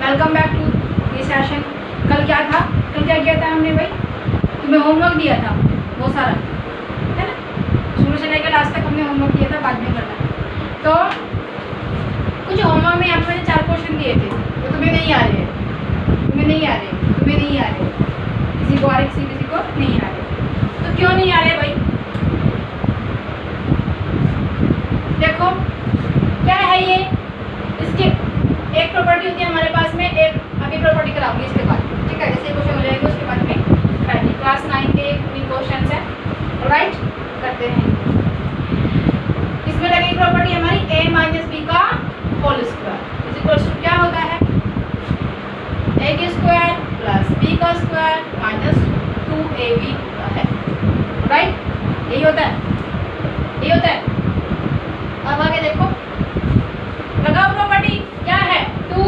Welcome back to ये session. कल क्या था, कल क्या किया था हमने भाई, तुम्हें होमवर्क दिया था बहुत सारा, है ना। शुरू से लेकर लास्ट तक हमने होमवर्क दिया था, बाद में करना। तो कुछ होमवर्क में यहाँ पर मैंने 4 क्वेश्चन दिए थे, तो तुम्हें नहीं आ रहे, तुम्हें नहीं आ रहे, तुम्हें नहीं आ रहे, किसी को आ रहे, किसी को नहीं आ रहे। तो क्यों नहीं आ रहे भाई? देखो क्या है ये, इसकी एक प्रॉपर्टी होती है हमारे पास में, एक अभी प्रॉपर्टी कराऊंगी इसके बाद, ठीक है। जैसे क्वेश्चन हो जाएगा उसके बाद में कराएंगे। क्लास 9 के पूरी क्वेश्चन है, राइट, करते हैं। इसमें लगेगी प्रॉपर्टी हमारी a माइनस बी का whole square is equal to क्या होता है, a की स्क्वायर प्लस b का स्क्वायर माइनस 2ab होता है, राइट। यही होता है, यही होता है। अब आगे देखो, लगाओ प्रॉपर्टी क्या है, 2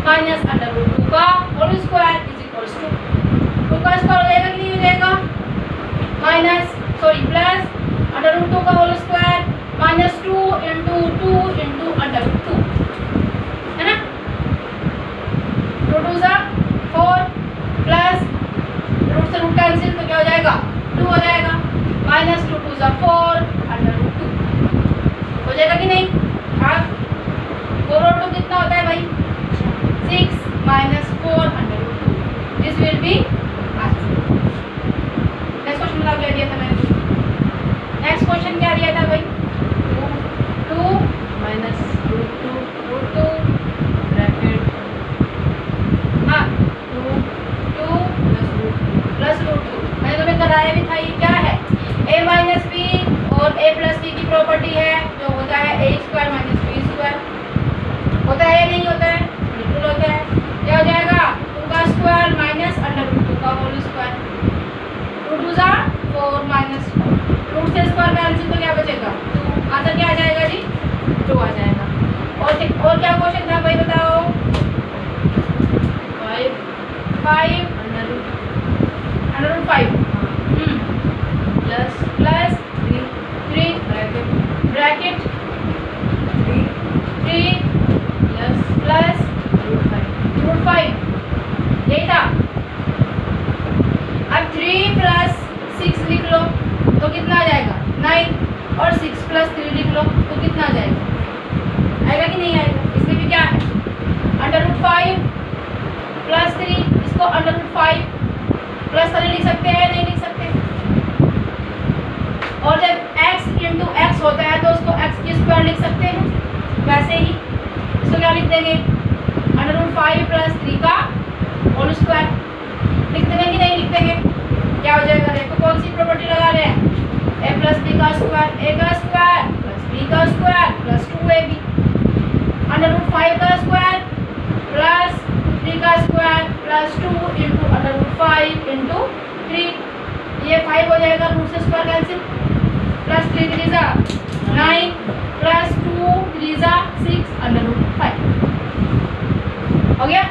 माइनस अंडर रूट 2 का whole square is equals to 2 का स्क्वायर हो जाएगा कि नहीं हो जाएगा, minus sorry plus under root 2 का whole square minus 2 into 2 into under root 2, है ना। 2 2 4 प्लस रूट से रूट कैंसिल तो क्या हो जाएगा, 2 हो जाएगा, माइनस 2 2 4 अंडर रूट 2 हो जाएगा कि नहीं। अब 4 और 2 कितना होता है भाई, 6 minus 4 under root 2, this will be answer. Next question में क्या दिया था मैंने, नेक्स्ट क्वेश्चन क्या दिया था भाई, 2 माइनस रूट 2 ब्रैकेट, हाँ 2 प्लस रूट 2 मैंने तुम्हें कराया भी था। ये क्या है, a माइनस बी और a प्लस बी की प्रॉपर्टी है जो होता है a square minus b square, होता है या नहीं होता है, बिल्कुल होता है। क्या हो जाएगा, 2 का स्क्वायर माइनस अंडर रूट 2 का होल स्क्वायर, 2 2 4 माइनस 4, रूट से स्क्वायर कैंसिल तो क्या बचेगा, 2, आंसर क्या आ जाएगा जी, 2 आ जाएगा। और क्या क्वेश्चन था भाई बताओ, 5 under root 5 plus 3 bracket 3 plus root 5 यही था। अब 3 प्लस 6 लिख लो तो कितना आ जाएगा, 9, और 6 प्लस 3 लिख लो तो कितना आ जाएगा, आएगा कि नहीं आएगा। इसमें भी क्या है, अंडर रूट 5 प्लस 3, इसको अंडर रूट 5 प्लस 3 लिख सकते हैं, नहीं लिख सकते। और जब x इंटू एक्स होता है तो उसको x की स्क्वायर लिख सकते हैं, वैसे ही इसको क्या लिख देंगे, अंडर रूट 5 प्लस 3 का होल स्क्वायर लिख देंगे कि नहीं लिख देंगे। क्या हो जाएगा, देखो कौन सी प्रॉपर्टी लगा रहे हैं, a प्लस बी का स्क्वायर, a का स्क्वायर प्लस b का square plus 2ab, under root 5 का स्क्वायर प्लस 3 का square plus 2 into under root 5 into 3, ये 5 हो जाएगा, रूट से square cancel, plus 3 3 9 plus 2 3 6 under root 5 हो गया।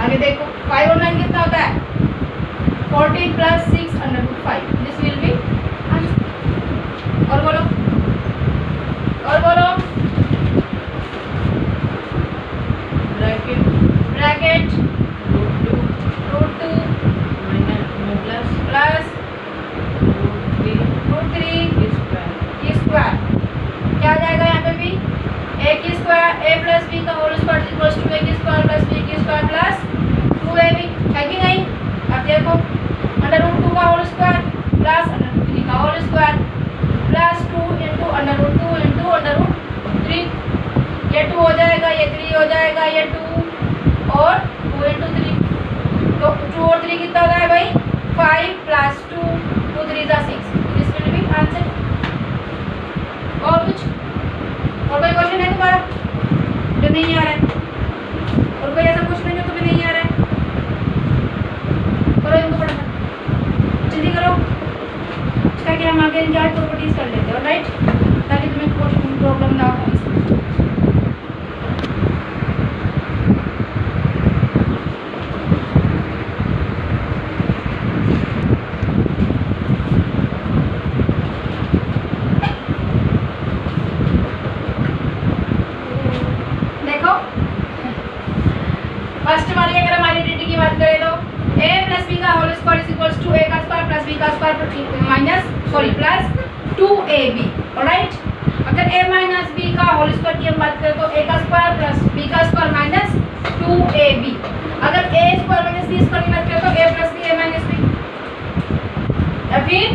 आगे देखो 5 और 9 कितना होता है, 14 plus 6 under root 5, this will be answer. और बोलो, और बोलो, ब्रैकेट रूट 2 प्लस रूट 3 की स्क्वायर, क्या आ जाएगा यहाँ पे भी, a की स्क्वायर, a प्लस बी का whole square equals to a की स्क्वायर प्लस b की स्क्वायर प्लस 2ab, है कि नहीं। अब देखो अंडर रूट 2 का whole square plus under root 3 का whole square plus 2 into under root 2 into under root 3, ये 2 हो जाएगा, ये 3 हो जाएगा, ये 2 और 2 इंटू 3, तो 2 और 3 कितना होता है भाई, 5 plus 2 2 3 6, this will be answer. और कुछ, और कोई क्वेश्चन है तुम्हारा जो नहीं आ रहा है, और कोई ऐसा क्वेश्चन है जो तुम्हें नहीं आ रहा है, करो इनको फटाफट जल्दी करो, ताकि हम आगे इंजॉय प्रॉपर्टीज कर लेते हैं, राइट, ताकि तुम्हें कोई प्रॉब्लम ना हो। बी का square minus sorry plus 2ab, alright. अगर a माइनस बी का होल स्क्वायर की हम बात करें तो a का स्क्वायर प्लस b का स्क्वायर माइनस 2ab। अगर a square minus b square की बात करें तो a plus b a minus b, या फिर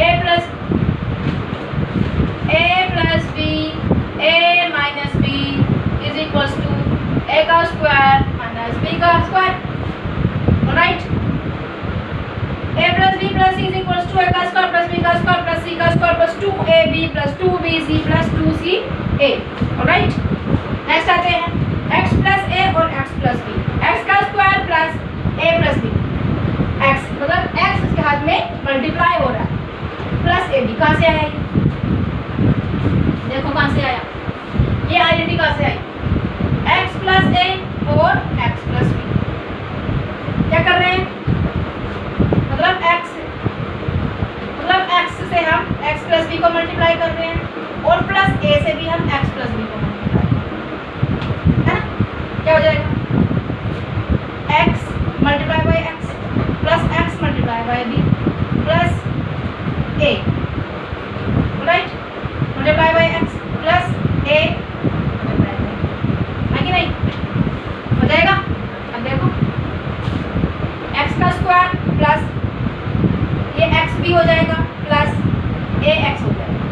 a plus b a minus b is equals to a का स्क्वायर माइनस b का square, alright. a plus b plus c is equals to a का square plus b का square plus c का square plus 2ab plus 2bc plus 2ca, alright. Next आते हैं x plus a और x plus b, x का square plus a plus b, x मतलब x इसके हाथ में मल्टीप्लाई हो रहा है प्लस ab। कहाँ से आया ये? देखो कहाँ से आया ये आइडेंटिटी, कहाँ से आई? x प्लस a और x प्लस b। क्या कर रहे हैं? मतलब x से हम x प्लस b को मल्टीप्लाई कर रहे हैं और प्लस a से भी हम x प्लस b को मल्टीप्लाई, है ना? क्या हो जाएगा? x multiply by x plus x multiply by b plus a, right, multiply by x plus a multiply by, है कि नहीं? हो जाएगा। अब देखो x का स्क्वायर प्लस ये x भी हो जाएगा प्लस ax हो जाएगा,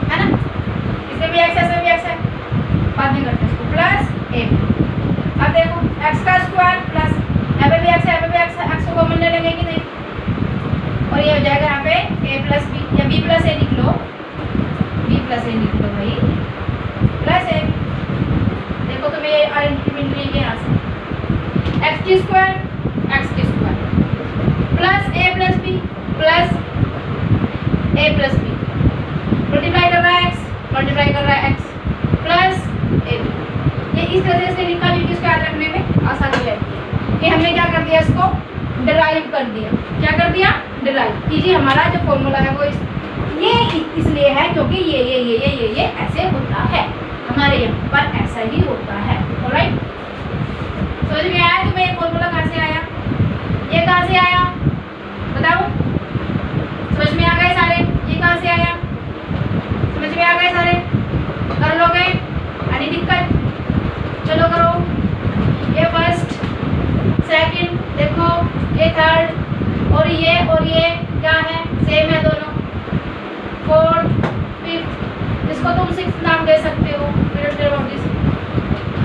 है ना? इसमें भी x है, इसमें भी x है, बाद में करते हैं इसको, प्लस a। अब देखो x का स्क्वायर प्लस यहाँ पे भी x है, यहाँ पे भी x है, x को कॉमन ले लेंगे कि नहीं, और ये हो जाएगा यहाँ पे a प्लस b या b प्लस a लिख लो, b प्लस a लिख लो भाई, प्लस a। देखो तुम्हें ये आइडेंटिटी मिल रही है यहाँ से, x की square plus a plus b plus a plus b, multiply कर रहा है x, मल्टीप्लाई कर रहा है x प्लस a b। ये इस तरह से लिखा जो इसको याद रखने में आसानी रहती है कि हमने क्या कर दिया, इसको डिराइव कर दिया। क्या कर दिया? डिराइव कीजिए। हमारा जो फॉर्मूला है वो ये इसलिए है क्योंकि ये ऐसे होता है, हमारे यहाँ पर ऐसा ही होता है, ऑलराइट। समझ में आया तुम्हें ये फॉर्मूला कहाँ से आया? ये कहाँ से आया बताओ? समझ में आ गए सारे? ये कहाँ से आया? समझ में आ गए सारे? कर लोगे? any दिक्कत? चलो करो। ये फर्स्ट, सेकंड, देखो ये थर्ड, और ये क्या है? सेम है दोनों। फोर्थ, फिफ्थ, इसको तुम सिक्स नाम दे सकते हो,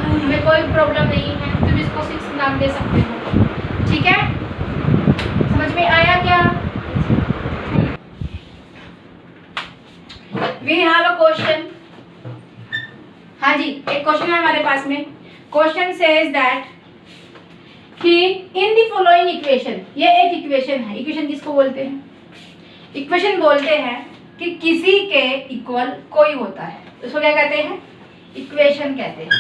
हमें कोई प्रॉब्लम नहीं है, तुम इसको सिक्स नाम दे सकते हो, ठीक है? समझ में आया क्या? We have a question। हाँ जी, एक क्वेश्चन है हमारे पास में। क्वेश्चन सेज दैट कि इन द फॉलोइंग इक्वेशन, ये एक इक्वेशन है। इक्वेशन किसको बोलते हैं? इक्वेशन बोलते हैं कि किसी के इक्वल कोई होता है, उसको क्या कहते हैं? इक्वेशन कहते हैं।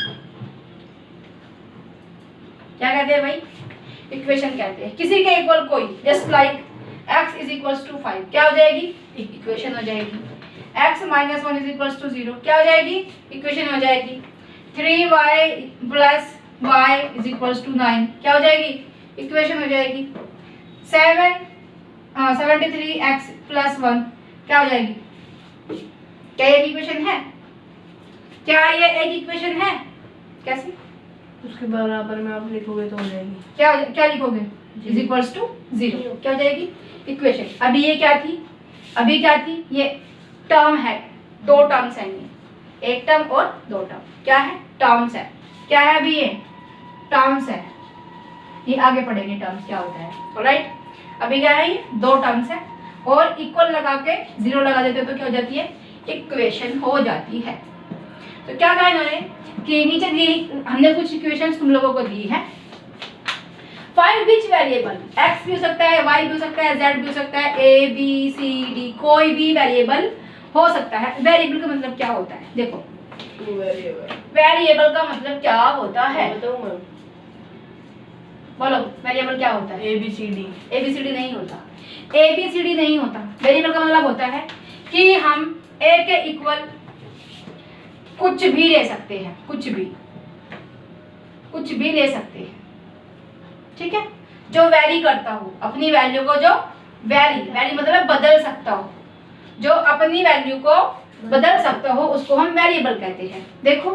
क्या कहते हैं भाई? इक्वेशन कहते हैं। किसी के इक्वल कोई, just like x is equals to 5, क्या हो जाएगी? इक्वेशन हो जाएगी। x minus 1 is equals to 0, क्या हो जाएगी? इक्वेशन हो जाएगी। 3y plus y is equals to 9, क्या हो जाएगी? इक्वेशन हो जाएगी। 73x प्लस 1 क्या हो जाएगी? क्या ये इक्वेशन है? क्या ये एक इक्वेशन है? कैसे? उसके बराबर में आप लिखोगे तो हो जाएगी। क्या लिखोगे? इज इक्वल्स टू 0, क्या हो जाएगी? इक्वेशन। अभी ये क्या थी? अभी क्या थी? ये टर्म है, दो टर्म्स हैं ये, एक टर्म और दो टर्म। क्या है? टर्म्स है। क्या है अभी? ये टर्म्स है। ये आगे पढ़ेंगे टर्म्स क्या होता है, ऑलराइट। अभी क्या है? ये दो टर्म्स है और इक्वल लगा के 0 लगा देते तो क्या हो जाती है? इक्वेशन हो जाती है। तो क्या कहा इन्होंने कि नीचे दी हमने कुछ इक्वेशंस तुम लोगों को दी है। फाइंड विच वेरिएबल, x भी हो सकता है, y भी हो सकता है, z भी हो सकता है, a b c d, कोई भी वेरिएबल हो सकता है। वेरिएबल का मतलब क्या होता है? देखो वेरिएबल का मतलब क्या होता है? बोलो वेरिएबल क्या होता है? ABCD नहीं होता। ABCD नहीं होता। वेरिएबल का मतलब होता है कि हम a के इक्वल कुछ भी ले सकते हैं, कुछ भी ले सकते हैं, ठीक है। जो वैरी करता हो, अपनी वैल्यू को जो वैरी मतलब बदल सकता हो, जो अपनी वैल्यू को बदल सकता हो उसको हम वेरिएबल कहते हैं। देखो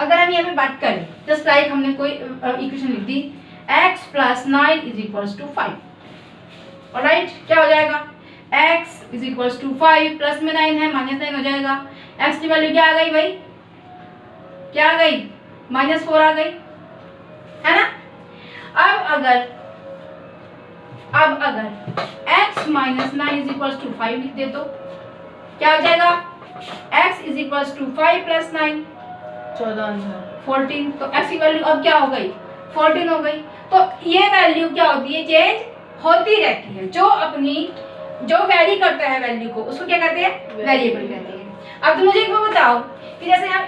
अगर हम यहाँ पे बात करें, जस्ट लाइक हमने कोई इक्वेशन लिख दी x + 9 = 5, ऑलराइट, क्या हो जाएगा x = 5 प्लस में 9 है -9 हो जाएगा। x की वैल्यू क्या आ गई भाई, क्या आ गई, -4 आ गई, है ना। अब अगर x - 9 = 5 लिख दे तो क्या हो जाएगा, x = 5 + 9 14 आंसर 14, तो x की वैल्यू अब क्या हो गई 14 हो गई। तो ये वैल्यू क्या होती है, चेंज होती रहती है, जो वैरी करता है वैल्यू को उसको क्या कहते हैं, वेरिएबल कहते हैं। अब तो मुझे एक बात बताओ कि जैसे हम a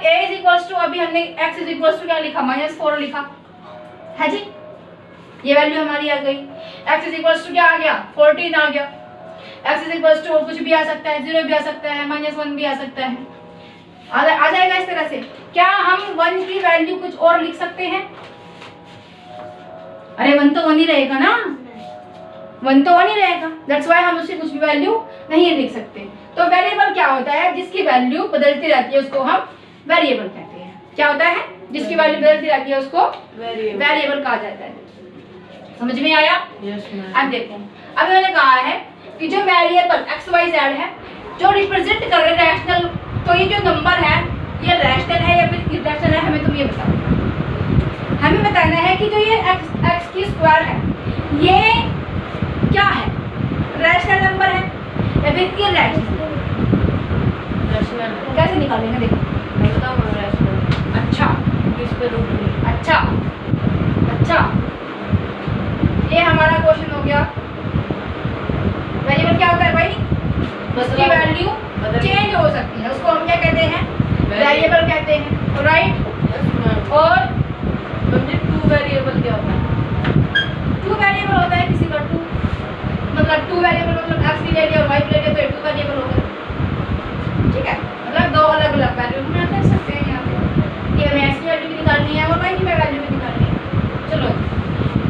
अभी हमने x क्या लिखा, -4 लिखा है जी, ये वैल्यू हमारी आ गई। x क्या आ गया, 14 आ गया। x कुछ भी आ सकता है, 0 भी आ सकता है, -1 भी आ सकता है, आ जाएगा इस तरह से। क्या हम 1 की वैल्यू कुछ और लिख सकते हैं, अरे 1 तो 1 ही रहेगा ना, 1 तो 1 ही रहेगा, दैट्स व्हाई हम उसकी कुछ भी वैल्यू नहीं लिख सकते। तो वेरिएबल क्या होता है, जिसकी वैल्यू बदलती रहती है उसको हम वेरिएबल कहते हैं। क्या होता है, जिसकी वैल्यू बदलती रहती है उसको वेरिएबल कहा जाता है। समझ में आया? Yes ma'am. अब देखो, अब मैंने कहा है कि जो वेरिएबल x y z है जो रिप्रेजेंट कर रहे हैं रैशनल, तो ये जो नंबर है ये रैशनल है या फिर इरेशनल है, हमें तुम ये बताओ। हमें बताना है कि जो ये x की स्क्वायर है ये क्या है, रैशनल नंबर है या फिर इरेशनल। रैशनल कैसे निकालेंगे, देखो मैं बताऊं रैशनल। अच्छा, इस पे रूट नहीं। अच्छा, ये हमारा क्वेश्चन हो गया। वेरिएबल क्या होता है भाई, उसकी वैल्यू चेंज हो सकती है, उसको हम क्या कहते हैं, वेरिएबल कहते हैं, राइट। और टू वेरिएबल क्या होता है, 2 वेरिएबल होता है किसी का 2, मतलब 2 वेरिएबल मतलब x भी ले लिया और y भी ले लिया तो ये 2 वेरिएबल हो गए, ठीक है। मतलब 2 अलग-अलग वैल्यू हम कर सकते हैं यहाँ पे, ये हमें x की वैल्यू भी निकालनी है और y की वैल्यू भी निकालनी है। चलो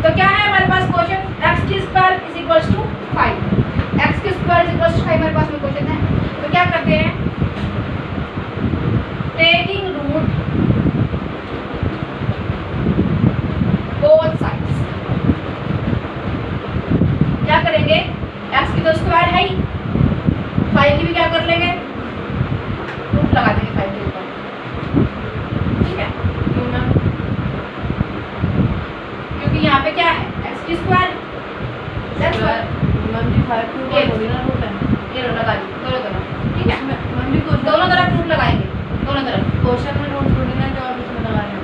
तो क्या है हमारे पास क्वेश्चन, x² = 5, x² = 5 हमारे पास में क्वेश्चन है। तो क्या करते हैं, टेकिंग रूट बोथ साइड्स, क्या करेंगे, x की तो स्क्वायर है ही, 5 की भी क्या कर लेंगे, रूट लगा देंगे 5 के ऊपर, ठीक है। क्योंकि यहाँ पे क्या है, x की स्क्वायर, दैट्स व्हाई मम्मी 5 टू का थोड़ी ना रूट है, ये रूट लगा दी दोनों तरफ, ठीक है। मम्मी को दोनों तरफ रूट लगाएंगे, दोनों तरफ। क्वेश्चन में रूट थोड़ी ना जो आप इसमें लगा रहे हैं,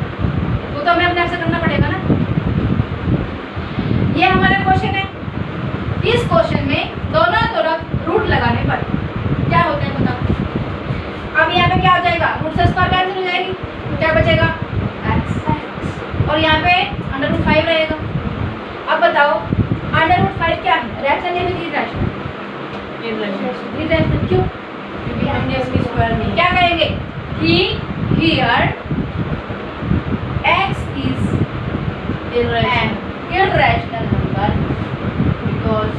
वो तो हमें अपने आप से करना पड़ेगा ना। ये हमारा क्वेश्चन है, इस क्वेश्चन में दोनों तरफ रूट लगाने पर क्या होता है बताओ। अब यहाँ पे क्या हो जाएगा, रूट से स्क्वायर कैंसिल हो जाएगी, क्या बचेगा x, और यहाँ पे √5 रहेगा। अब बताओ √5 क्या है, रैशनल या फिर इरेशनल, इरेशनल क्यों, क्योंकि हमने इसकी स्क्वायर नहीं। क्या कहेंगे कि here x is an irrational number because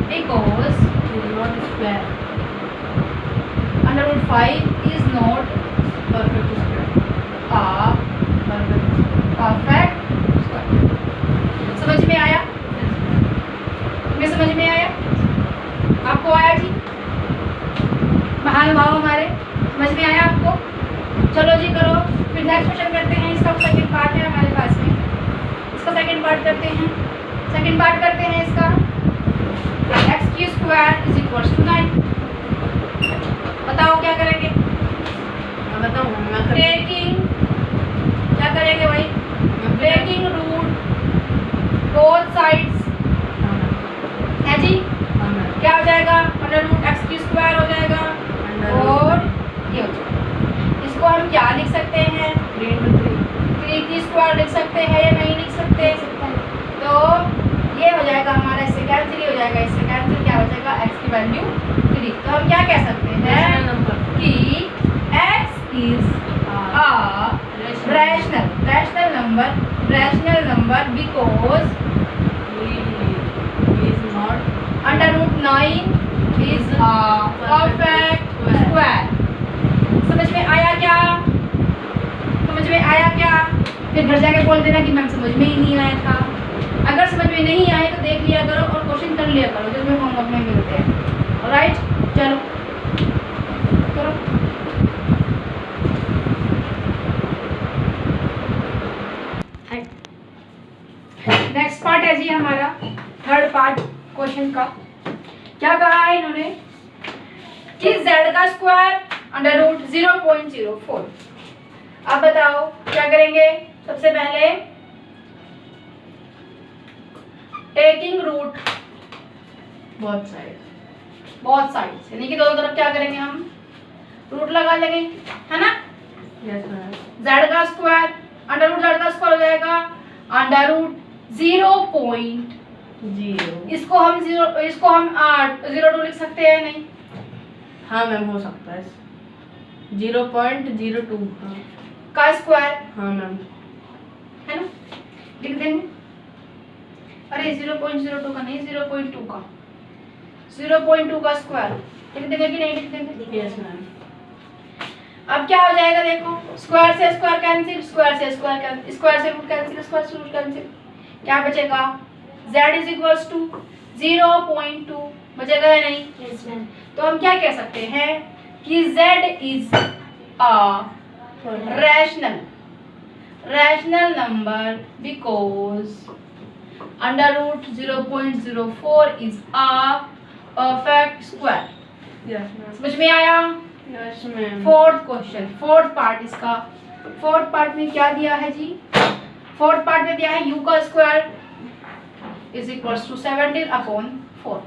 it is not square, √5 is not perfect square, a perfect perfect square। समझ में आया, तुम्हें समझ में आया, आपको आया जी, महानुभाव हमारे, समझ में आया आपको। चलो जी करो, फिर नेक्स्ट क्वेश्चन करते हैं, इसका सेकंड पार्ट है हमारे पास में, इसका सेकंड पार्ट करते हैं, सेकंड पार्ट करते हैं इसका, x² = 9। बताओ क्या करेंगे, मैं बताऊँ, मैं टेकिंग, क्या करेंगे भाई, टेकिंग रूट बोथ साइड्स, है जी, क्या हो जाएगा, √x² हो जाएगा और ये हो जाएगा। इसको हम क्या लिख सकते हैं, 3 की स्क्वायर लिख सकते हैं या नहीं लिख सकते, तो ये हो जाएगा हमारा, इससे कैंसिल हो जाएगा, इससे कैंसिल क्या हो जाएगा, x की वैल्यू 3। तो हम क्या कह सकते हैं कि x is a rational number because He is not under root 9 is a perfect square. समझ में आया क्या? समझ में आया क्या? फिर घर जाके बोल देना कि मैम समझ में ही नहीं आया था। अगर समझ में नहीं आए तो देख लिया करो और क्वेश्चन कर लिया करो जो होमवर्क में मिलते हैं। ऑलराइट, चलो करो। नेक्स्ट पार्ट है जी हमारा थर्ड पार्ट क्वेश्चन का। क्या कहा है इन्होंने कि z का स्क्वायर अंडर रूट 0.04। अब बताओ क्या करेंगे? सबसे पहले taking root both sides. Both sides, यानी कि दोनों तरफ क्या करेंगे? हम रूट लगा लेंगे, है ना? Yes, ma'am. z का स्क्वायर अंडर रूट z का स्क्वायर हो जाएगा अंडर रूट 0.0। इसको हम 0.02 लिख सकते हैं नहीं? हाँ मैम, हो सकता है 0.02। हाँ का स्क्वायर, हाँ मैम, है ना? लिख देंगे। अरे 0.02 का नहीं, 0.2 का, 0.2 का स्क्वायर लिख देंगे कि नहीं लिख देंगे? Yes ma'am. अब क्या हो जाएगा? देखो, स्क्वायर से स्क्वायर कैंसिल, स्क्वायर से स्क्वायर कैंसिल, स्क्वायर से रूट कैंसिल, स्क्वायर से रूट कैंसिल। क्या बचेगा? z इज इक्वल्स टू 0.2 बचेगा या नहीं? Yes, ma'am. तो हम क्या कह सकते हैं कि z is a rational number because under root 0.04 is a perfect square। Yes ma'am. समझ में आया? Yes ma'am. Fourth question, fourth part इसका। फोर्थ पार्ट में क्या दिया है जी? फोर्थ पार्ट में दिया है u का स्क्वायर इज इक्वल्स टू 17/4।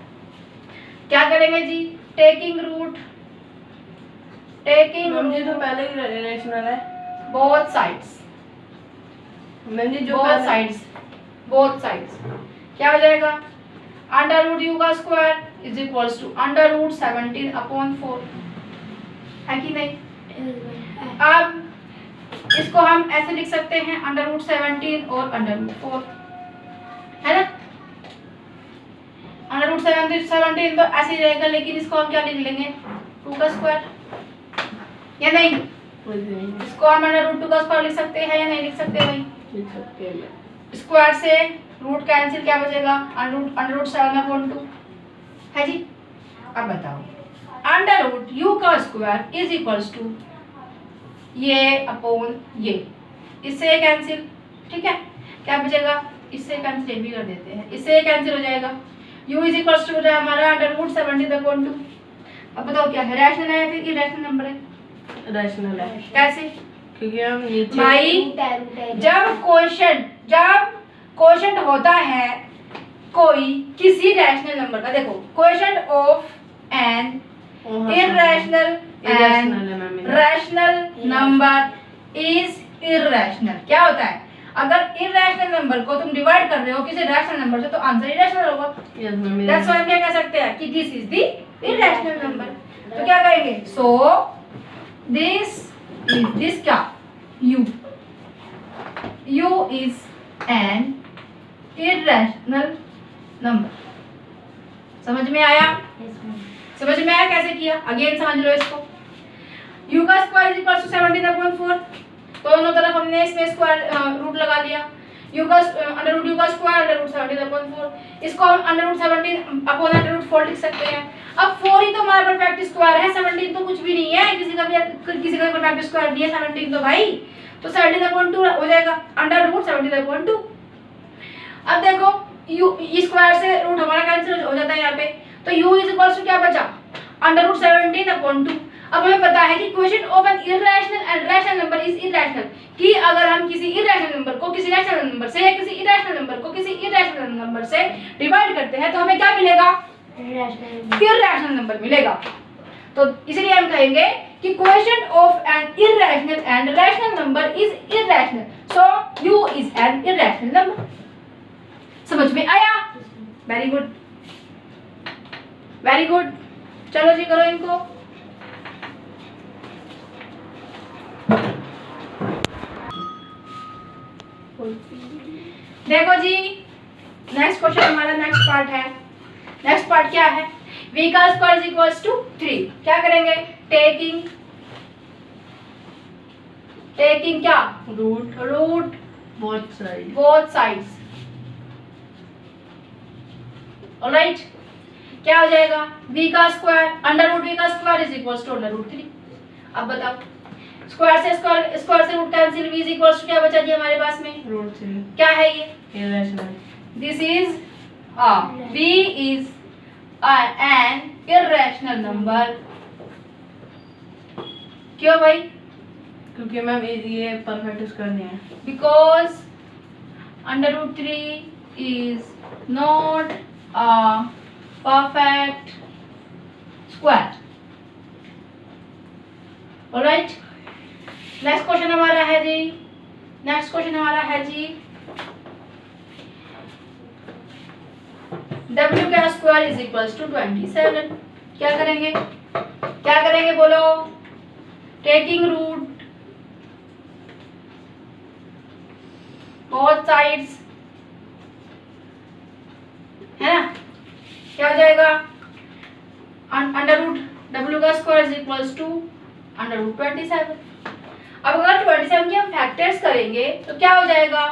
क्या करेंगे जी? टेकिंग रूट मैम जी तो पहले ही रेशनल है। बोथ साइड्स, मैम जी जो बोथ साइड्स, बोथ साइड्स क्या हो जाएगा? अंडर रूट u का square is equals to under root 17/4, है कि नहीं? अब इसको हम ऐसे लिख सकते हैं अंडर रूट 17 और अंडर रूट 4, है ना? अंडर रूट 17 तो ऐसे ही रहेगा, लेकिन इसको हम क्या लिख लेंगे? 2 का स्क्वायर, या नहीं? इसको हम अंडर रूट 2 का स्क्वायर लिख सकते हैं या नहीं लिख सकते भाई? लिख सकते हैं। स्क्वायर से रूट कैंसिल, क्या बचेगा? अंडर रूट 7/2, है जी? अब बताओ, अंडर रूट u का स्क्वायर इज इक्वल्स टू ये अपॉन ये, इससे ये कैंसिल, ठीक है? क्या बचेगा? इससे कैंसिल भी कर देते हैं, इससे ये कैंसिल हो जाएगा। u इज इक्वल्स टू हो जाएगा हमारा अंडर रूट 17/2। अब बताओ क्या है? रैशनल है या फिर इरेशनल नंबर है? रैशनल है, कैसे क्योंकि हम नीचे भाई? जब क्वेश्चन होता है कोई किसी रैशनल नंबर का, देखो question of an irrational and rational number is irrational। क्या होता है? अगर irrational नंबर को तुम डिवाइड कर रहे हो किसी रैशनल नंबर से तो आंसर irrational होगा। That's why हम क्या कह सकते हैं कि this is the irrational number। तो क्या कहेंगे? So this क्या? u is an irrational number। समझ में आया? समझ में आया कैसे किया? अगेन समझ लो इसको। u का स्क्वायर इज इक्वल टू 17/4, दोनों तरफ हमने इसमें स्क्वायर रूट लगा लिया। u का अंडर रूट u का स्क्वायर अंडर रूट 17/4, इसको हम under root 17 upon under root 4 लिख सकते हैं। अब 4 ही तो हमारा परफेक्ट स्क्वायर है, 17 तो कुछ भी नहीं है, किसी का परफेक्ट स्क्वायर नहीं है 17 तो भाई। तो 17/2 हो जाएगा अंडर रूट 17/2। अब देखो u स्क्वायर से रूट हमारा कैंसिल हो जाता है यहाँ पे, तो u इज इक्वल टू क्या बचा? Under root 17/2। अब हमें पता है कि question of an irrational and rational number is irrational, कि अगर हम किसी इररेशनल नंबर को किसी रैशनल नंबर से या किसी इररेशनल नंबर को किसी इररेशनल नंबर से डिवाइड करते हैं तो हमें क्या मिलेगा? इररेशनल नंबर मिलेगा। तो इसलिए हम कहेंगे कि question of an irrational and rational number is irrational, so u is an irrational number. समझ में आया? Very good, very good. चलो जी करो इनको। देखो जी, नेक्स्ट क्वेश्चन हमारा नेक्स्ट पार्ट है। नेक्स्ट पार्ट क्या है? v का स्क्वायर इज इक्वल्स टू 3। क्या करेंगे? टेकिंग क्या? Root both sides. ऑलराइट, क्या हो जाएगा? v का स्क्वायर अंडर रूट v का square is equals to under root 3। अब बताओ, स्क्वायर से root cancel, v is equals to क्या बचा जी हमारे पास में? रूट 3। क्या है ये? Irrational. This is v is an irrational number। क्यों भाई? क्योंकि मैम ये परफेक्ट स्क्वायर नहीं है। Because under root 3 is not a perfect square। Alright, next question हमारा है जी, w का स्क्वायर इज इक्वल्स टू 27। क्या करेंगे बोलो? टेकिंग रूट बोथ साइड्स, है ना? क्या हो जाएगा? अंडर रूट w का square is equals to under root 27। अब अगर 27 के हम फैक्टर्स करेंगे तो क्या हो जाएगा?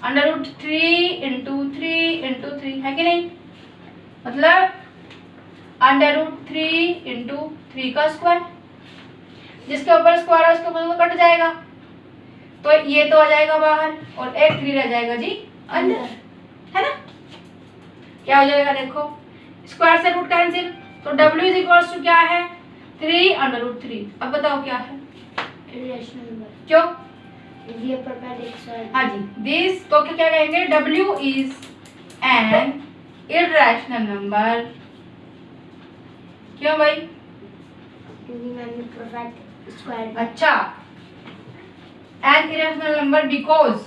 अंडर रूट 3 इंटू 3 है कि नहीं? मतलब अंडर रूट 3 इंटू 3 का स्क्वायर, जिसके ऊपर स्क्वायर है उसके ऊपर तो कट जाएगा, तो ये तो आ जाएगा बाहर और एक 3 रह जाएगा जी अंदर, है ना? क्या हो जाएगा? देखो, स्क्वायर से रूट कैंसिल, तो w इज इक्वल्स टू क्या है? 3 अंडर रूट 3। अब बताओ क्या है? Irrational number. क्यों? ये परफेक्ट स्क्वायर। हाँ जी, दिस तो क्या कहेंगे? w is an irrational number. क्यों भाई? क्योंकि मैंने परफेक्ट स्क्वायर। अच्छा, एन इररेशनल नंबर बिकॉज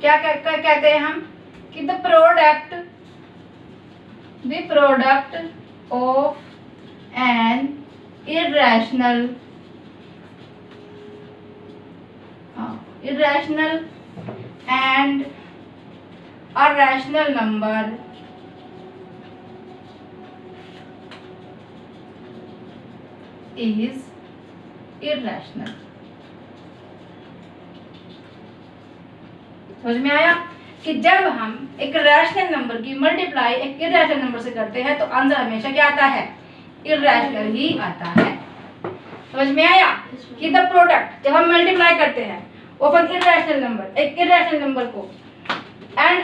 क्या कहते हैं हम कि the product of an irrational and a rational number is irrational। समझ में आया कि जब हम एक रैशनल नंबर की मल्टीप्लाई एक इररेशनल नंबर से करते हैं तो आंसर हमेशा क्या आता है? इररेशनल ही आता है। समझ में आया कि द प्रोडक्ट जब हम मल्टीप्लाई करते हैं ऑफ एन इररेशनल नंबर, एक इररेशनल नंबर को एंड अ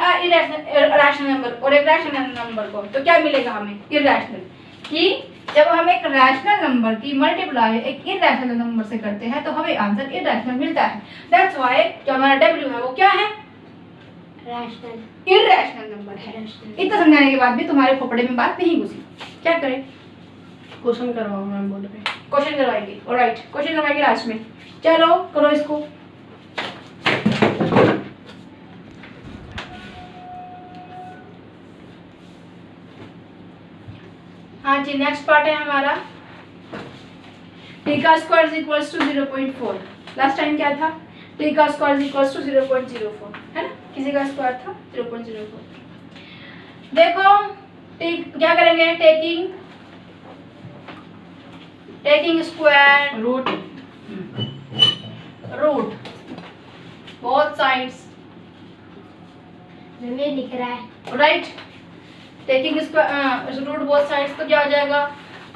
रैशनल नंबर और एक रैशनल नंबर को, तो क्या मिलेगा हमें? इररेशनल। कि जब हम एक रैशनल नंबर की मल्टीप्लाई एक इररेशनल नंबर से करते हैं तो हमें आंसर इररेशनल मिलता है। दैट्स व्हाई जो हमारा w है वो क्या है? रैशनल इररेशनल नंबर है। इतना समझाने के बाद भी तुम्हारे खोपड़े में बात नहीं घुसी, क्या करें? क्वेश्चन करवाओ मैम, बोल रहे। क्वेश्चन करवाएंगे। ऑलराइट, क्वेश्चन करवाएंगे लास्ट में। चलो करो इसको। हाँ जी, नेक्स्ट पार्ट है हमारा t का square is equals to 0.4। Last time क्या था? t का स्क्वायर इज इक्वल्स टू 0.04, है ना? किसी का स्क्वायर था 0.04। देखो t क्या करेंगे? Taking square root both sides, ये लिख रहा है। Right? Taking square root both sides, तो क्या हो जाएगा?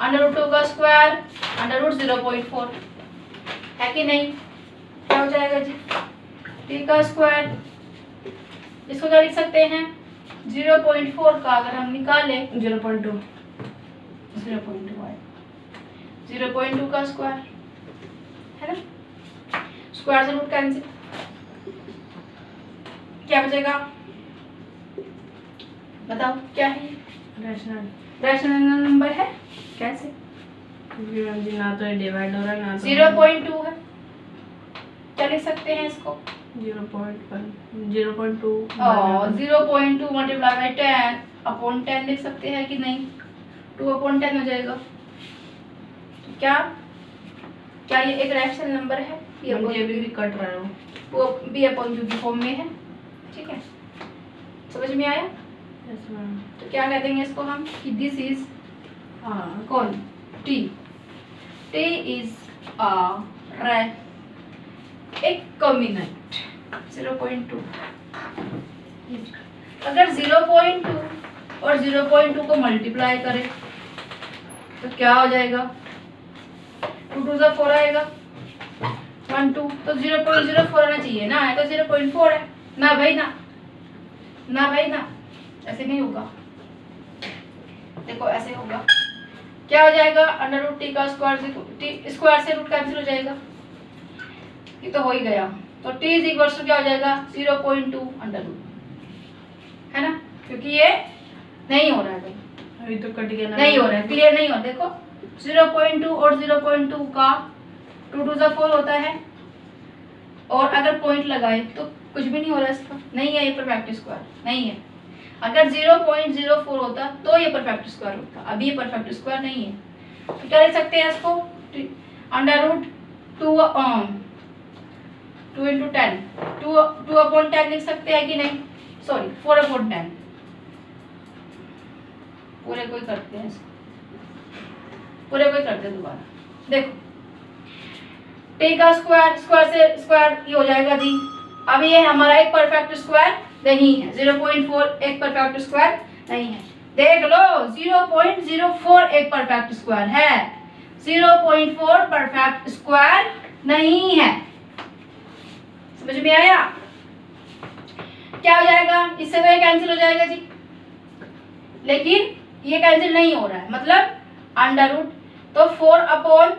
अंडर रूट 2 का स्क्वायर अंडर रूट 0.4, है कि नहीं? क्या हो जाएगा जी? t का स्क्वायर, इसको क्या लिख सकते हैं? 0.4 का अगर हम निकालें 0.2 0.2 का स्क्वायर, है ना? स्क्वायर से रूट कैंसिल, क्या बचेगा? बताओ क्या है? रैशनल नंबर है। कैसे? क्योंकि मैम जी ना तो ये डिवाइड हो रहा है ना तो 0.2 है। क्या लिख सकते हैं इसको? 0.2 0.2 मल्टीप्लाई बाई 10 अपॉन 10 लिख सकते हैं कि नहीं? 2 अपॉन 10 हो जाएगा। तो क्या ये एक रैशनल नंबर है? ये भी कट रहा है वो। वो बी अपॉन क्यू की फॉर्म में है। ठीक है, समझ में आया? Yes ma'am. तो क्या कह देंगे इसको हम कि दिस इज हाँ कौन टी, टी इज एक कॉम्बिनेंट 0.2। अगर 0.2 और 0.2 को मल्टीप्लाई करें तो क्या हो जाएगा? 2 2 ज़ा 4 आएगा, 1 2 तो 0.04 आना चाहिए ना, है तो 0.4 है ना भाई ना, ना भाई ना, ऐसे नहीं होगा। देखो ऐसे होगा, क्या हो जाएगा? अंडर रूट टी का स्क्वायर, टी स्क्वायर से रूट कैंसिल हो जाएगा, ये तो हो ही गया। तो टी इज इक्वल टू क्या हो जाएगा? 0.2 अंडर रूट, है ना, क्योंकि ये नहीं हो रहा है भाई, अभी तो कट गया ना, नहीं हो रहा है, क्लियर नहीं हो रहा। देखो 0.2 और 0.2 का 2 2 ज़ा 4 होता है, और अगर पॉइंट लगाए तो कुछ भी नहीं हो रहा है, इसका नहीं है, ये परफेक्ट स्क्वायर नहीं है। अगर 0.04 होता तो ये परफेक्ट स्क्वायर होता, अभी ये परफेक्ट स्क्वायर नहीं है। तो क्या लिख सकते हैं इसको? अंडर रूट 2 इंटू 10, 2/10 लिख सकते हैं कि नहीं? सॉरी 4/10, पूरे कोई करते हैं इसको, पूरे कोई करते हैं दोबारा। देखो टी का स्क्वायर, स्क्वायर से स्क्वायर ये हो जाएगा जी। अब ये हमारा एक परफेक्ट स्क्वायर नहीं है, 0.4 एक परफेक्ट स्क्वायर नहीं है। देख लो 0.04 एक परफेक्ट स्क्वायर है, 0.4 परफेक्ट स्क्वायर नहीं है। समझ में आया? क्या हो जाएगा? इससे तो ये कैंसिल हो जाएगा जी, लेकिन ये कैंसिल नहीं हो रहा है, मतलब अंडर रूट तो 4/10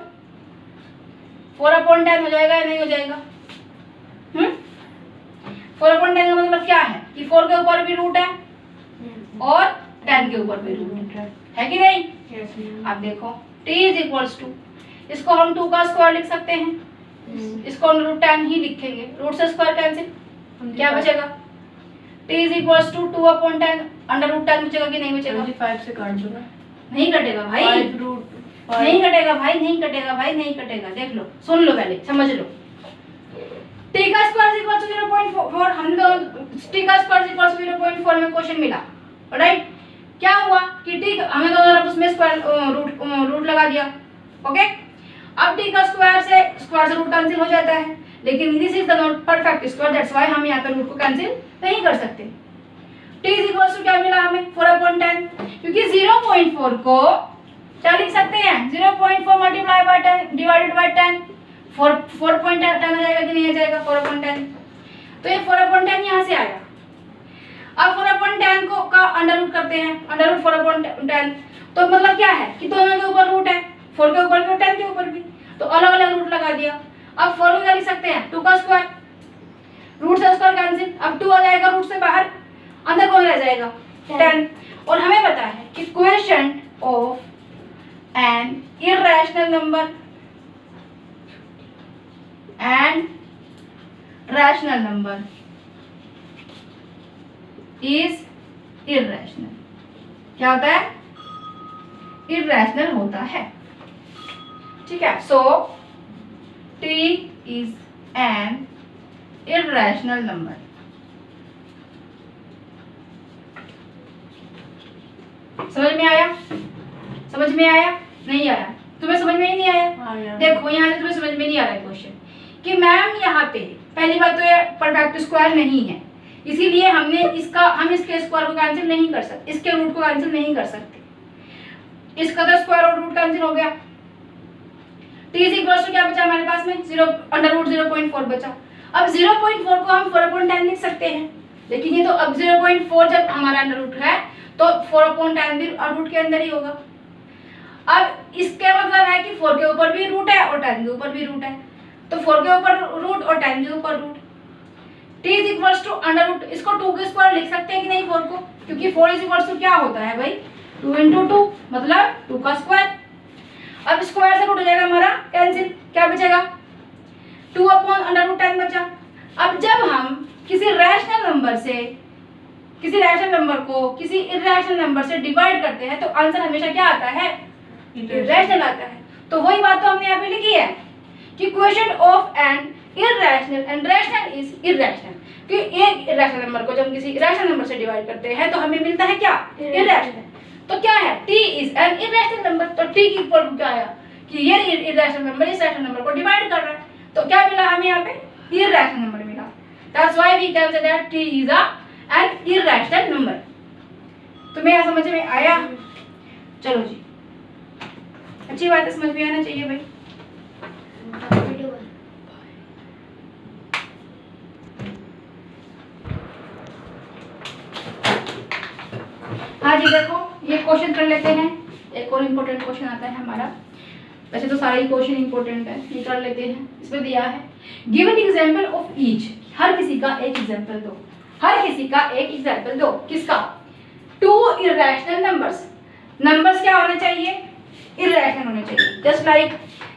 हो जाएगा या नहीं हो जाएगा? 4/10 का मतलब क्या है कि 4 के ऊपर भी रूट है और 10 के ऊपर भी रूट है कि नहीं? Yes ma'am. अब देखो t इज इक्वल्स टू, इसको हम 2 का स्क्वायर लिख सकते हैं, इसको हम √10 ही लिखेंगे, रूट से स्क्वायर कैंसिल, क्या बचेगा? t is equals to 2/10 under root 10 बचेगा कि नहीं बचेगा? 25 से काट दो ना, नहीं कटेगा भाई, 5 रूट नहीं कटेगा भाई, नहीं कटेगा भाई, नहीं कटेगा। देख लो, सुन लो, पहले समझ लो। t का स्क्वायर इक्वल टू 0.4, हम लोग t का स्क्वायर इक्वल टू 0.4 में क्वेश्चन मिला, राइट? क्या हुआ कि t हमें दोनों तरफ उसमें स्क्वायर रूट लगा दिया, ओके। अब t का स्क्वायर से रूट कैंसिल हो जाता है, लेकिन this is the not perfect square, that's why हम यहाँ पे रूट को कैंसिल नहीं कर सकते। t इज इक्वल टू क्या मिला हमें? 4/10, क्योंकि 0.4 को क्या लिख सकते हैं? 0.4 मल्टीप्लाई बाय 10 डिवाइडेड बाय 10, 4.10 आ जाएगा कि नहीं आ जाएगा? 4/10, तो ये 4/10 यहाँ से आया। अब 4/10 को का अंडर रूट करते हैं, अंडर रूट 4/10, तो मतलब क्या है कि दोनों के ऊपर रूट है, 4 के ऊपर भी और 10 के ऊपर भी, तो अलग अलग रूट लगा दिया। अब 4 को क्या लिख सकते हैं? 2 का स्क्वायर, रूट से स्क्वायर कैंसिल, अब 2 आ जाएगा रूट से बाहर, अंदर कौन रह जाएगा? 10। और हमें पता है कि quotient of N irrational number and rational number is irrational. क्या होता है? इर्रेशनल होता है, ठीक है। सो t is an irrational number. समझ में आया? समझ में आया? नहीं आया? तुम्हें समझ में ही नहीं आया? देखो यहाँ से तुम्हें समझ में नहीं आ रहा है क्वेश्चन कि मैम यहाँ पे पहली बात तो ये परफेक्ट स्क्वायर नहीं है, इसीलिए हम इसके स्क्वायर को कैंसिल नहीं कर सकते, इसके रूट को कैंसिल नहीं कर सकते। इसका तो स्क्वायर और रूट कैंसिल हो गया। t इज इक्वल टू क्या बचा हमारे पास में? 0.4 बचा। अब 0.4 को हम 4/10 लिख सकते हैं, लेकिन ये तो अब 0.4 जब हमारा अंडर रूट है तो 4/10 भी रूट के अंदर ही होगा। अब इसके मतलब है कि 4 के ऊपर भी रूट है और 10 के ऊपर भी रूट है, तो 4 के ऊपर रूट और 10 के ऊपर root. t is equal to under root, इसको 2 के स्क्वायर लिख सकते हैं कि नहीं 4 को? क्योंकि 4 इज इक्वल टू क्या होता है भाई? 2 × 2 मतलब 2 का स्क्वायर। अब स्क्वायर से रूट हो जाएगा हमारा कैंसिल, क्या बचेगा? 2/√10 बचा। अब जब हम किसी रैशनल नंबर को किसी इर्रेशनल नंबर से डिवाइड करते हैं तो आंसर हमेशा क्या आता है? इर्रेशनल आता है। तो वही बात तो हमने यहाँ पे लिखी है कि quotient of an irrational and rational is irrational. कि एक इररेशनल नंबर को जब हम किसी रैशनल नंबर से डिवाइड करते हैं तो हमें मिलता है क्या? इररेशनल। तो क्या है? t is an irrational number. तो t की इक्वल टू क्या आया कि ये इररेशनल नंबर इस रैशनल नंबर को डिवाइड कर रहा है। तो क्या मिला हमें यहाँ पे? इररेशनल नंबर मिला। That's why we can say that t is an irrational number. तुम्हें यह समझ में आया? चलो जी, अच्छी बात है, समझ में आना चाहिए भाई। हाँ जी, देखो ये क्वेश्चन कर लेते हैं। एक और इम्पोर्टेंट क्वेश्चन आता है हमारा, वैसे तो सारे ही क्वेश्चन इम्पोर्टेंट है, ये कर लेते हैं। इसमें दिया है गिवन एग्जाम्पल ऑफ ईच, हर किसी का एक एग्जाम्पल दो। हर किसी का एक एग्जाम्पल दो। किसका? To irrational numbers. नंबर्स क्या होने चाहिए? इररेशनल होने चाहिए। जस्ट लाइक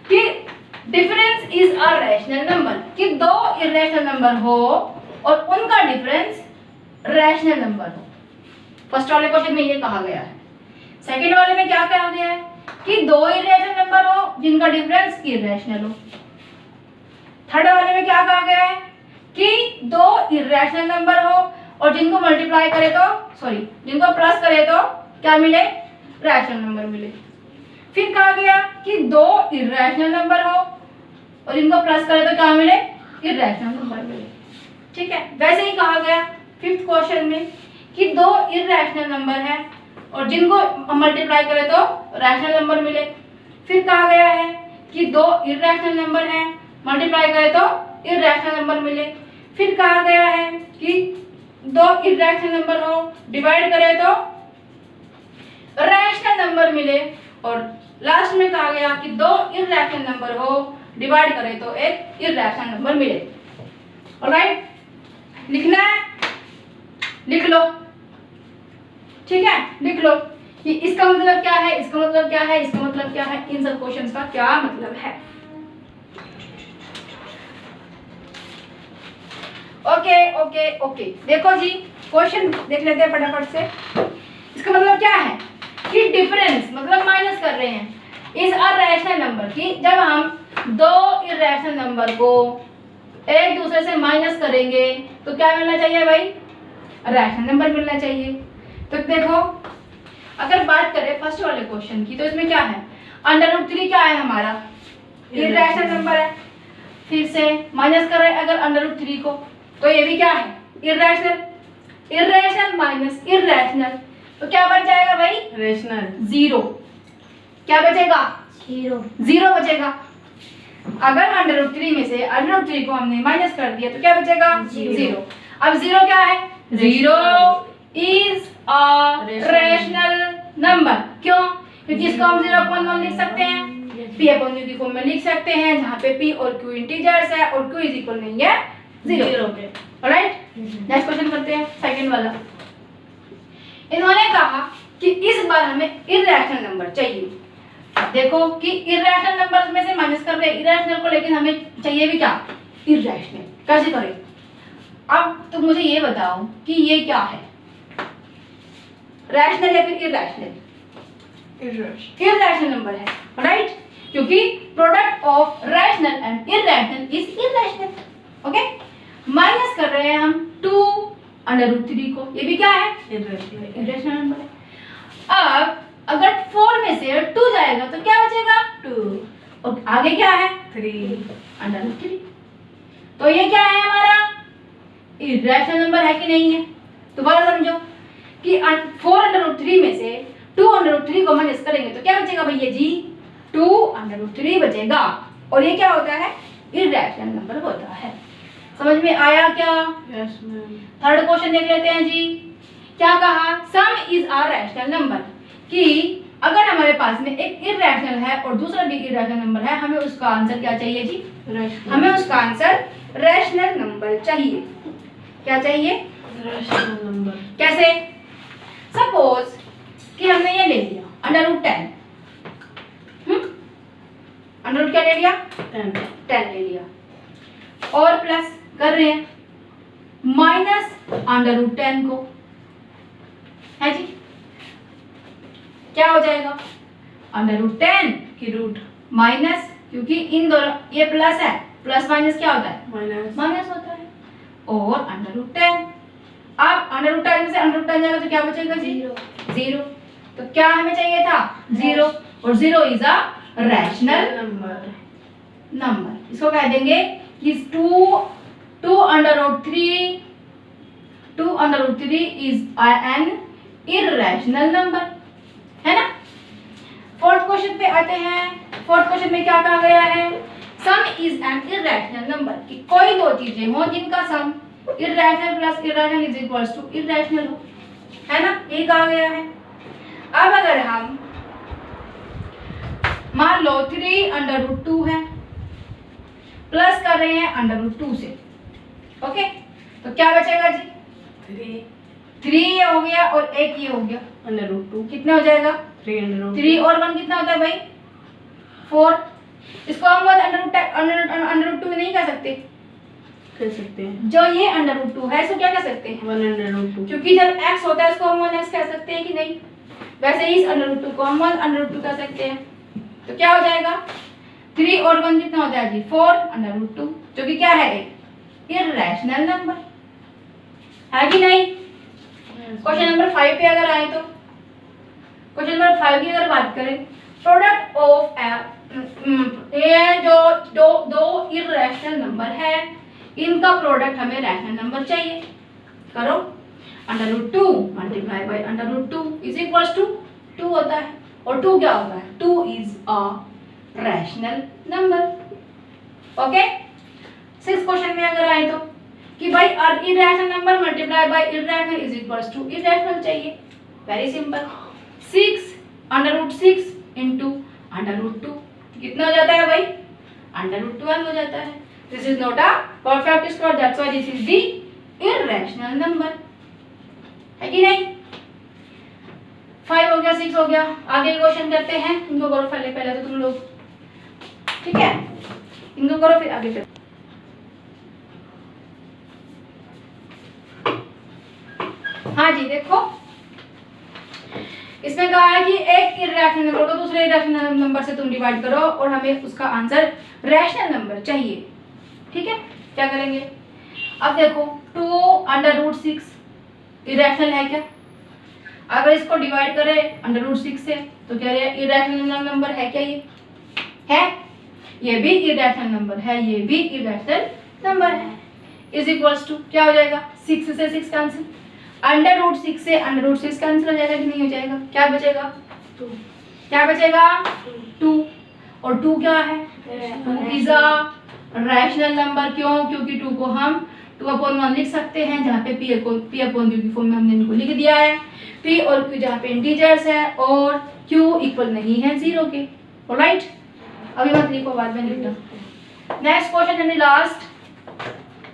कि difference is a rational number, कि दो इररेशनल नंबर हो और उनका डिफरेंस रैशनल नंबर हो। फर्स्ट वाले क्वेश्चन में ये कहा गया है। सेकंड वाले में क्या कहा गया है कि दो इररेशनल नंबर हो जिनका डिफरेंस इररेशनल हो। थर्ड वाले में क्या कहा गया है कि दो इररेशनल नंबर हो और जिनको मल्टीप्लाई करे तो जिनको प्लस करे तो क्या मिले? रैशनल नंबर मिले। फिर कहा गया कि दो इररेशनल नंबर हो और जिनको प्लस करे तो क्या मिले? इररेशनल नंबर मिले। ठीक है, वैसे ही कहा गया फिफ्थ क्वेश्चन में कि दो इररेशनल नंबर है और जिनको मल्टीप्लाई करे तो रैशनल नंबर मिले। फिर कहा गया है कि दो इररेशनल नंबर है, मल्टीप्लाई करे तो इररेशनल नंबर मिले। फिर कहा गया है कि दो इररेशनल नंबर हो, डिवाइड करे तो रैशनल नंबर मिले। और लास्ट में कहा गया कि दो इररेशनल नंबर हो, डिवाइड करे तो एक इररेशनल नंबर मिले। ऑलराइट, लिखना है? लिख लो। ठीक है, लिख लो कि इसका मतलब क्या है, इसका मतलब क्या है, इसका मतलब क्या है, इन सब क्वेश्चंस का क्या मतलब है। ओके ओके ओके, देखो जी क्वेश्चन देख लेते हैं फटाफट से। इसका मतलब क्या है कि डिफरेंस मतलब माइनस कर रहे हैं इज अ रैशनल नंबर, कि जब हम दो इररेशनल नंबर को एक दूसरे से माइनस करेंगे तो क्या मिलना चाहिए भाई? रैशनल नंबर मिलना चाहिए। तो देखो अगर बात करें फर्स्ट वाले क्वेश्चन की तो इसमें क्या है? √3 क्या है हमारा? इररेशनल नंबर है। फिर से माइनस कर रहे हैं अगर √3 को तो ये भी क्या है? इररेशनल। इररेशनल माइनस इररेशनल तो क्या बच जाएगा भाई? रैशनल। जीरो। क्या बचेगा? जीरो बचेगा। अगर √3 में से √3 को हमने माइनस कर दिया तो क्या बचेगा? जीरो। अब जीरो क्या है? Zero is a rational number. क्यों? क्योंकि इसको हम 0.1 लिख सकते हैं, p/q की फॉर्म में लिख सकते हैं जहाँ पे p और q इंटीजर्स है और q इज इक्वल नहीं है जीरो के। ऑलराइट, नेक्स्ट क्वेश्चन करते हैं, सेकंड वाला। इन्होंने कहा कि इस बार हमें इररेशनल नंबर चाहिए। देखो कि इररेशनल नंबर में से माइनस कर रहे हैं इररेशनल को, लेकिन हमें चाहिए भी क्या? इररेशनल। कैसे करें? अब तुम मुझे ये बताओ कि ये क्या है, रैशनल या फिर इररेशनल? इररेशनल नंबर है, राइट? क्योंकि product of rational and irrational is irrational. Okay, minus कर रहे हैं हम 2√3 को, ये भी क्या है? इररेशनल नंबर है। अब अगर 4 में से 2 जाएगा तो क्या बचेगा? 2 और आगे क्या है? 3√3। तो ये क्या है हमारा? इररेशनल नंबर है कि नहीं है? दोबारा समझो कि 4√3 में से 2√3 को माइनस करेंगे तो क्या बचेगा भैया जी? 2√3 बचेगा। और ये क्या होता है? इररेशनल नंबर होता है। समझ में आया क्या? Yes ma'am. थर्ड क्वेश्चन देख लेते हैं जी। क्या कहा? सम इज अ रैशनल नंबर, कि अगर हमारे पास में एक इररेशनल है और दूसरा भी इररेशनल नंबर है, हमें उसका आंसर क्या चाहिए जी? हमें उसका आंसर रैशनल नंबर चाहिए। क्या चाहिए? Rational number. कैसे? सपोज कि हमने ये ले लिया √10, √ क्या ले लिया? 10 ले लिया और प्लस कर रहे हैं माइनस √10 को, है जी? क्या हो जाएगा? √10 की रूट माइनस, क्योंकि इन दोनों ये प्लस है प्लस माइनस क्या होता है? माइनस माइनस होता है। और √10, अब √10 से √10 जाएगा तो क्या बचेगा जी? 0। तो क्या हमें चाहिए था? 0, और 0 इज अ रैशनल नंबर। इसको कह देंगे कि 2√3 इज एन इर्रेशनल नंबर, है ना। फोर्थ क्वेश्चन पे आते हैं। फोर्थ क्वेश्चन में क्या कहा गया है? Sum is an irrational number, कि कोई दो चीजें हो जिनका sum irrational plus irrational is equals to irrational हो, है ना, ये कहा गया है। अब अगर हम मान लो 3√2 है, प्लस कर रहे हैं √2 से, ओके, तो क्या बचेगा जी? 3 ये हो गया और एक ये हो गया, √2 कितना हो जाएगा? 3 और 1 कितना होता है भाई? 4। इसको हम √2 नहीं कह सकते, कह सकते हैं जो ये √2 है इसको क्या कह सकते हैं? 1√2, क्योंकि जब x होता है इसको हम 1x कह सकते हैं कि नहीं? वैसे ही इस √2 को हम 1√2 कह सकते हैं। तो क्या हो जाएगा? 3 और 1 कितना हो जाएगा जी? 4√2, जो कि क्या है? एक इर्रेशनल नंबर, है कि नहीं? क्वेश्चन नंबर 5 पे अगर आए तो क्वेश्चन नंबर 5 की अगर बात करें, प्रोडक्ट ऑफ ये जो दो इर्रेशनल नंबर है, इनका प्रोडक्ट हमें रैशनल नंबर चाहिए। करो, √2 multiply by √2 is equals to 2 होता है, और 2 क्या होता है? 2 is a rational number, okay. 6 question में अगर आए तो कि भाई irrational number multiply by irrational is equals to irrational चाहिए। वेरी सिंपल, 6 इंटू √2 कितना हो जाता है भाई? √12 हो जाता है। This is not a perfect square, that's why this is the irrational number, है कि नहीं? 5 हो गया, 6 हो गया। आगे क्वेश्चन करते हैं, इनको करो पहले तो तुम लोग, ठीक है, इनको करो फिर आगे चलो। हाँ जी, देखो इसमें कहा है कि एक इर्रेशनल नंबर को दूसरे इर्रेशनल नंबर से तुम डिवाइड करो और हमें उसका आंसर रैशनल नंबर चाहिए, ठीक है। क्या करेंगे? अब देखो 2√6 इर्रेशनल है क्या? अगर इसको डिवाइड करें √6 से तो क्या इर्रेशनल नंबर है क्या? ये है, ये भी इर्रेशनल नंबर है, ये भी इर्रेशनल नंबर है। इज इक्वल्स टू क्या हो जाएगा? 6 से 6 कैंसिल, √6 से √6 कैंसिल हो जाएगा कि नहीं हो जाएगा? क्या बचेगा? 2। क्या बचेगा? 2। और 2 क्या है? 2 इज अ रैशनल नंबर। क्यों? क्योंकि 2 को हम 2/1 लिख सकते हैं, जहाँ पे p/q की फॉर्म में हमने इनको लिख दिया है। p और q जहाँ पे इंटीजर्स है और q इक्वल नहीं है 0 के, ऑलराइट। अभी मत लिखो, बाद में लिखना। नेक्स्ट क्वेश्चन यानी लास्ट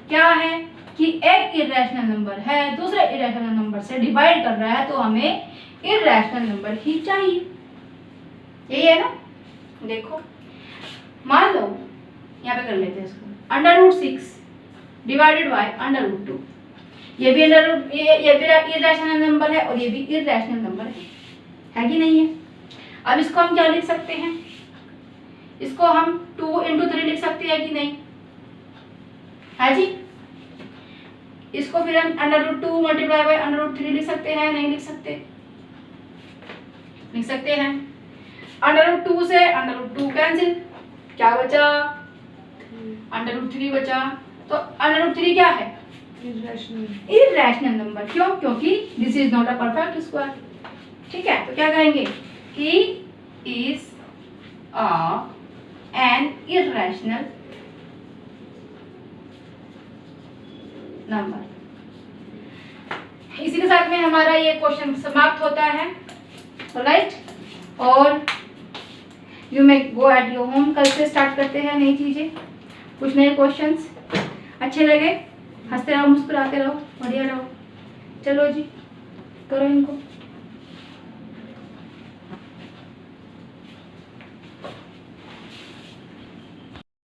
क्या है कि एक इर्रेशनल नंबर है दूसरे इर्रेशनल नंबर से डिवाइड कर रहा है, तो हमें इर्रेशनल नंबर ही चाहिए, यही है ना। देखो मान लो यहाँ पे कर लेते हैं इसको, √6 डिवाइडेड बाय √2, ये भी इर्रेशनल नंबर है और ये भी इर्रेशनल नंबर है कि नहीं है? अब इसको हम क्या लिख सकते हैं? इसको हम 2 × 3 लिख सकते हैं कि नहीं? है जी। इसको फिर हम √2 मल्टीप्लाई बाय √3 लिख सकते हैं, नहीं लिख सकते? लिख सकते हैं। √2 से √2 कैंसिल, क्या बचा? √3 बचा। तो √3 क्या है? Irrational number. क्यों? क्योंकि this is not a perfect square, ठीक है। तो क्या कहेंगे कि इज एन इर्रेशनल नंबर। इसी के साथ में हमारा ये क्वेश्चन समाप्त होता है, राइट। और you may go at your home. कल से स्टार्ट करते हैं नई चीजें, कुछ नए क्वेश्चंस। अच्छे लगे? हंसते रहो, मुस्कुराते रहो, बढ़िया रहो। चलो जी, करो इनको।